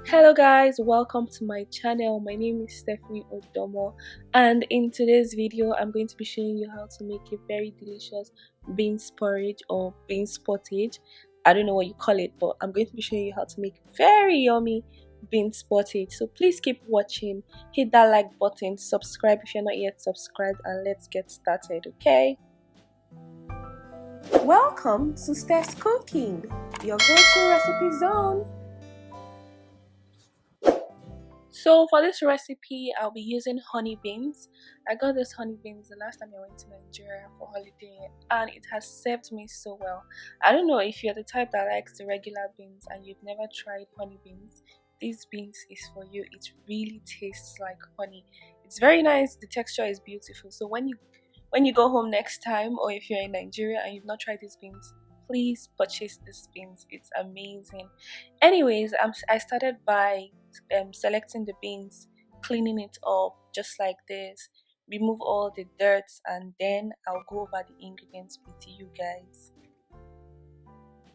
Hello guys, welcome to my channel. My name is Stephanie Odomo, and in today's video I'm going to be showing you how to make a very delicious beans porridge or beans pottage. I don't know what you call it, but I'm going to be showing you how to make very yummy beans pottage. So please keep watching, hit that like button, subscribe if you're not yet subscribed, and let's get started. Okay, welcome to Steph's Cooking, your go-to recipe zone. So for this recipe, I'll be using honey beans. I got this honey beans the last time I went to Nigeria for holiday, and it has served me so well. I don't know if you're the type that likes the regular beans and you've never tried honey beans. This beans is for you. It really tastes like honey. It's very nice. The texture is beautiful. So when you go home next time, or if you're in Nigeria and you've not tried these beans, please purchase these beans. It's amazing. Anyways, I started by selecting the beans, cleaning it up just like this, remove all the dirt, and then I'll go over the ingredients with you guys.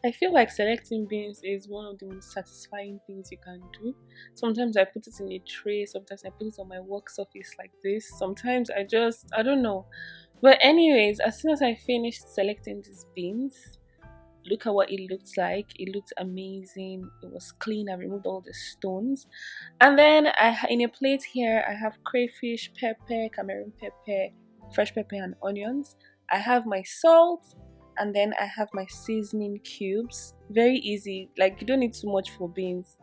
I feel like selecting beans is one of the most satisfying things you can do. Sometimes I put it in a tray, sometimes I put it on my work surface like this, sometimes I don't know. But anyways, as soon as I finished selecting these beans, look at what it looked like. It looked amazing. It was clean. I removed all the stones, and then in a plate here I have crayfish, pepper, Cameroon pepper, fresh pepper, and onions. I have my salt, and then I have my seasoning cubes. Very easy, like you don't need too much for beans.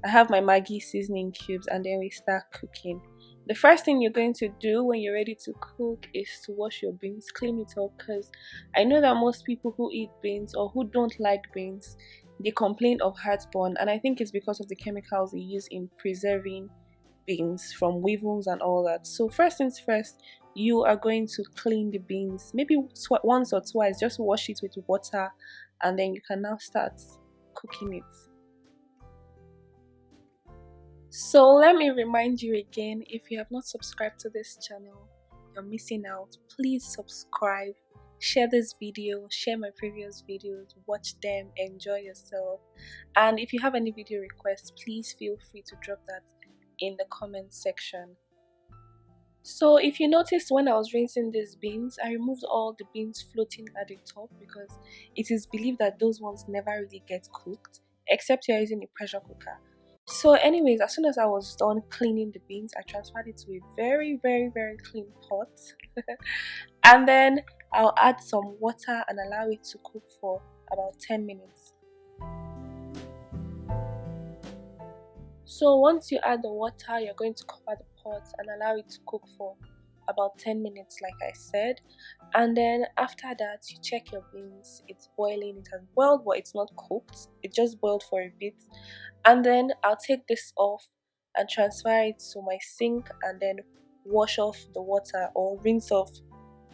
I have my Maggi seasoning cubes, and then we start cooking. The first thing you're going to do when you're ready to cook is to wash your beans, clean it up, because I know that most people who eat beans or who don't like beans, they complain of heartburn, and I think it's because of the chemicals they use in preserving beans from weevils and all that. So first things first, you are going to clean the beans, maybe once or twice. Just wash it with water, and then you can now start cooking it. So let me remind you again, if you have not subscribed to this channel, you're missing out. Please subscribe, share this video, share my previous videos, watch them, enjoy yourself. And if you have any video requests, please feel free to drop that in the comment section. So if you noticed, when I was rinsing these beans, I removed all the beans floating at the top because it is believed that those ones never really get cooked, except you're using a pressure cooker. So anyways, as soon as I was done cleaning the beans, I transferred it to a very clean pot and then I'll add some water and allow it to cook for about 10 minutes. So once you add the water, you're going to cover the pot and allow it to cook for about 10 minutes like I said, and then after that you check your beans. It's boiling, it has boiled, but it's not cooked, it just boiled for a bit. And then I'll take this off and transfer it to my sink and then wash off the water, or rinse off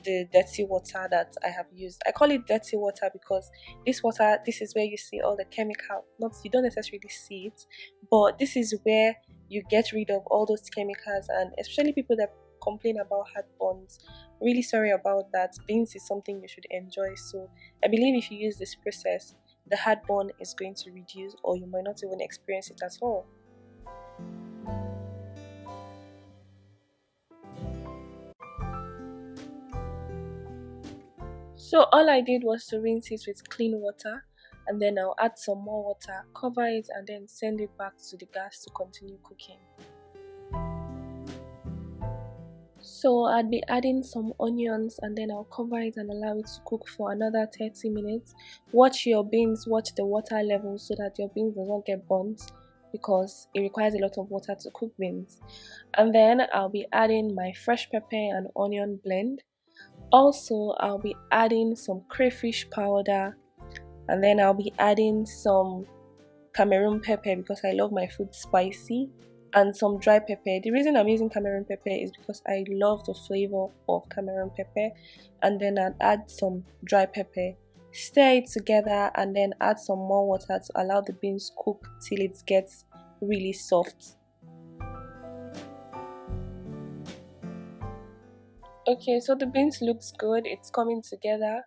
the dirty water that I have used. I call it dirty water because this water, this is where you see all the chemical, not, you don't necessarily see it, but this is where you get rid of all those chemicals, and especially people that complain about heartburns, really sorry about that. Beans is something you should enjoy, so I believe if you use this process, the heartburn is going to reduce, or you might not even experience it at all. So all I did was to rinse it with clean water, and then I'll add some more water, cover it, and then send it back to the gas to continue cooking. So I'll be adding some onions, and then I'll cover it and allow it to cook for another 30 minutes. Watch your beans, watch the water level so that your beans does not get burnt, because it requires a lot of water to cook beans. And then I'll be adding my fresh pepper and onion blend. Also, I'll be adding some crayfish powder, and then I'll be adding some Cameroon pepper because I love my food spicy, and some dry pepper. The reason I'm using Cameroon pepper is because I love the flavor of Cameroon pepper. And then I'll add some dry pepper, stir it together, and then add some more water to allow the beans cook till it gets really soft. Okay, so the beans looks good, it's coming together,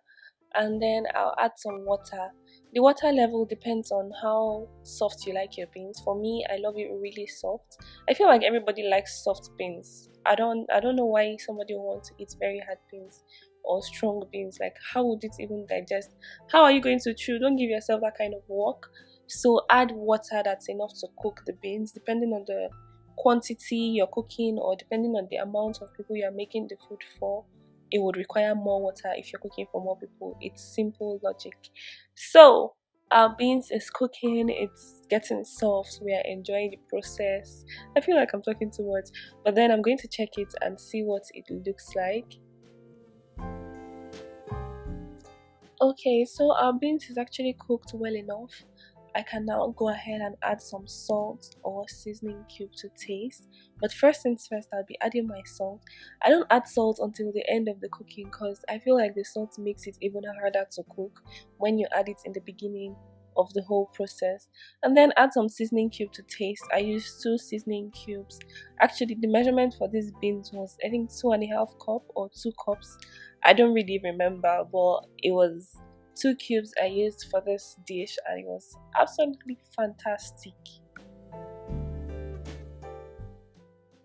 and then I'll add some water. The water level depends on how soft you like your beans. For me, I love it really soft. I feel like everybody likes soft beans. I don't know why somebody wants to eat very hard beans or strong beans. Like, how would it even digest? How are you going to chew? Don't give yourself that kind of work. So add water that's enough to cook the beans, depending on the quantity you're cooking or depending on the amount of people you're making the food for. It would require more water if you're cooking for more people. It's simple logic. So our beans is cooking, it's getting soft, we are enjoying the process. I feel like I'm talking too much, but then I'm going to check it and see what it looks like. Okay, so our beans is actually cooked well enough. I can now go ahead and add some salt or seasoning cube to taste. But first things first, I'll be adding my salt. I don't add salt until the end of the cooking because I feel like the salt makes it even harder to cook when you add it in the beginning of the whole process. And then add some seasoning cube to taste. I used 2 seasoning cubes. Actually, the measurement for these beans was, I think, 2.5 cup or 2 cups. I don't really remember, but it was 2 cubes I used for this dish and it was absolutely fantastic.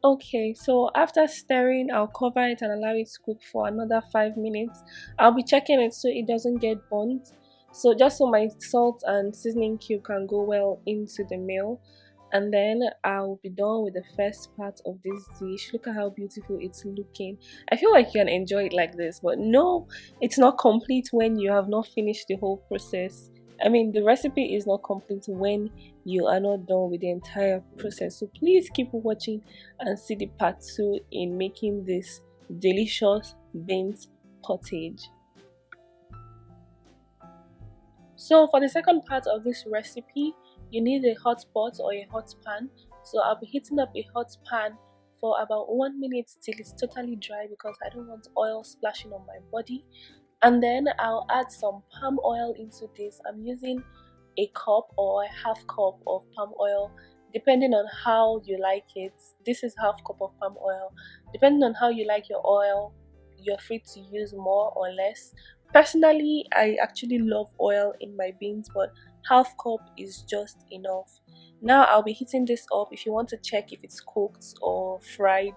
Okay, so after stirring, I'll cover it and allow it to cook for another 5 minutes. I'll be checking it so it doesn't get burnt. So just so my salt and seasoning cube can go well into the meal. And then I'll be done with the first part of this dish. Look at how beautiful it's looking. I feel like you can enjoy it like this, but no, it's not complete when you have not finished the whole process. I mean, the recipe is not complete when you are not done with the entire process. So please keep watching and see the part 2 in making this delicious beans pottage. So for the second part of this recipe, you need a hot pot or a hot pan. So I'll be heating up a hot pan for about 1 minute till it's totally dry because I don't want oil splashing on my body. And then I'll add some palm oil into this. I'm using a cup or a half cup of palm oil depending on how you like it. This is half cup of palm oil. Depending on how you like your oil, you're free to use more or less. Personally, I actually love oil in my beans, but half cup is just enough. Now I'll be heating this up. If you want to check if it's cooked or fried,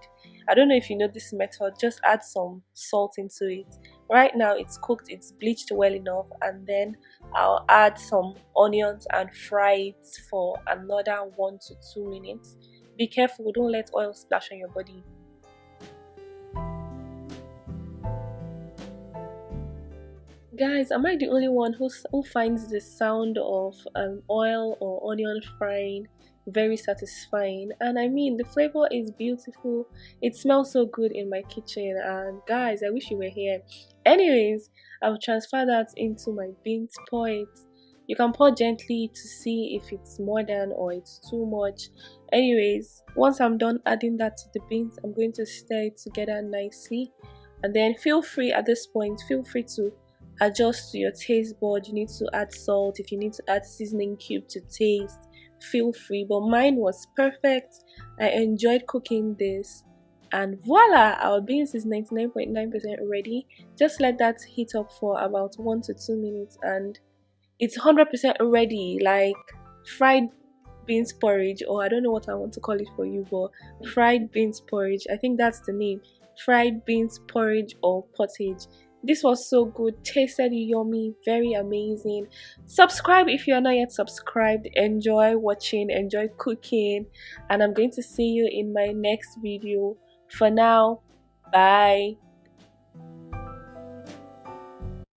I don't know if you know this method, just add some salt into it. Right now it's cooked, it's bleached well enough, and then I'll add some onions and fry it for another 1 to 2 minutes. Be careful, don't let oil splash on your body. Guys, am I the only one who finds the sound of oil or onion frying very satisfying? And I mean, the flavor is beautiful. It smells so good in my kitchen, and guys, I wish you were here. Anyways, I'll transfer that into my beans pot. You can pour gently to see if it's more than or it's too much. Anyways, once I'm done adding that to the beans, I'm going to stir it together nicely. And then feel free at this point, feel free to adjust to your taste bud. You need to add salt. If you need to add seasoning cube to taste, feel free, but mine was perfect. I enjoyed cooking this, and voila, our beans is 99.9% ready. Just let that heat up for about 1 to 2 minutes and it's 100% ready, like fried beans porridge, or I don't know what I want to call it for you, but fried beans porridge, I think that's the name. Fried beans porridge or pottage. This was so good, tasted yummy, very amazing. Subscribe if you are not yet subscribed. Enjoy watching, enjoy cooking, and I'm going to see you in my next video. For now, bye.